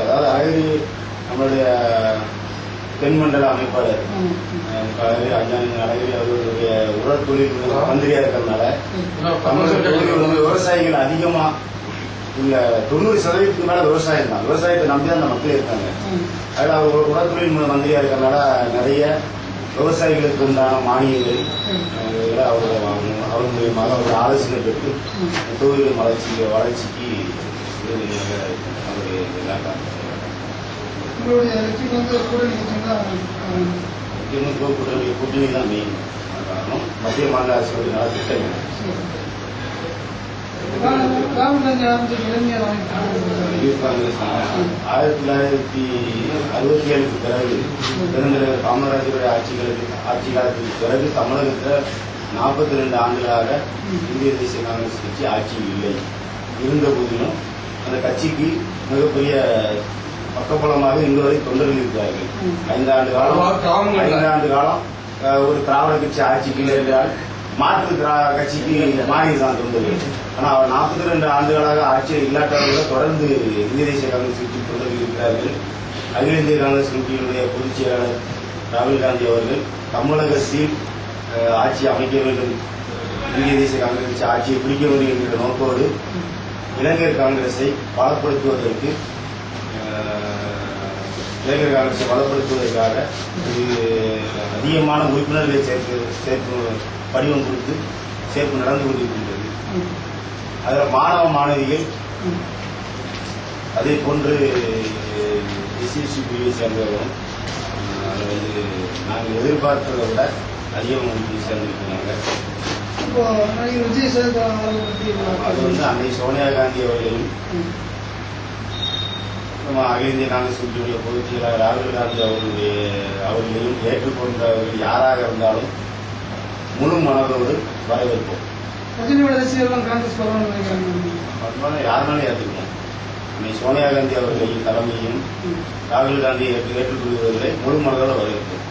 அதாவது அழகிரி நம்மளுடைய தென்மண்டல அமைப்பாளர் அழகிரி அவர்களுடைய உடற்தொழில் மந்திரியா இருக்கிறதுனால விவசாயிகள் அதிகமா உள்ள 90% மேல விவசாயம் தான். விவசாயத்தை நம்பிதான் அந்த மக்கள் இருக்காங்க. அதில் அவர் உடற்தொழில் மந்திரியா இருக்கிறதுனால நிறைய விவசாயிகளுக்கு உண்டான மானியங்கள் அவரோட வாங்கணும். அவர் மூலியமாக அவருடைய ஆலோசனை பெற்று தொழில் வளர்ச்சிக்கு கூட்டணி தான் மெயின் காரணம். மத்திய மாநில அரசுடைய நல திட்டங்கள். யூத் காங்கிரஸ் 1967 பிறகு பெருந்தலைவர் காமராஜருடைய ஆட்சி காலத்துக்கு பிறகு தமிழகத்தில் 42 ஆண்டுகளாக இந்திய தேசிய காங்கிரஸ் கட்சி ஆட்சியில் இல்லை. இருந்த போதிலும் அந்த கட்சிக்கு மிகப்பெரிய பக்கபலமாக இன்று வரை தொண்டர்கள் இருக்கிறார்கள். 5 ஆண்டு காலம் ஒரு திராவிட கட்சி ஆட்சிக்கு இல்லை என்றால் மாற்று கட்சிக்கு மாறிதான் தொண்டர்கள். ஆனால் 42 ஆண்டுகளாக ஆட்சியில் இல்லாதவர்கள் தொடர்ந்து இந்திய தேசிய காங்கிரஸ் கட்சி தொண்டர்கள் இருக்கிறார்கள். அகில இந்திய காங்கிரஸ் கட்சியினுடைய பொதுச் செயலாளர் ராகுல் காந்தி அவர்கள் தமிழகத்தில் ஆட்சி அமைக்க வேண்டும், இந்திய தேசிய காங்கிரஸ் கட்சி ஆட்சியை பிடிக்க வேண்டும் என்கிற நோக்கோடு இளைஞர் காங்கிரஸை பலப்படுத்துவதற்காக அதிகமான உறுப்பினர்களை சேர்ப்பு படிவம் கொடுத்து சேர்ப்பு நடந்து கொண்டிருக்கின்றது. அதில் மாணவ மாணவிகள் அதே போன்று எஸ்சிஎஸ்டி பிரிவை சேர்ந்தவர்களும் நாங்கள் எதிர்பார்த்ததை விட அதிகம் சேர்ந்திருக்கிறாங்க. அது அன்னை சோனியா காந்தி அவர்களையும் அகில இந்திய காங்கிரஸ் கட்சியுடைய பொதுச் செயலாளர் ராகுல் காந்தி அவர்களையும் ஏற்றுக்கொண்டவர்கள் யாராக இருந்தாலும் முழு மனதோடு வரவேற்போம். யாருனாலும் ஏற்றுக்கணும். அன்னை சோனியா காந்தி அவர்களின் தலைமையும் ராகுல் காந்தியை ஏற்றுக்கொள்வதில்லை முழு மனதோடு வரவேற்போம்.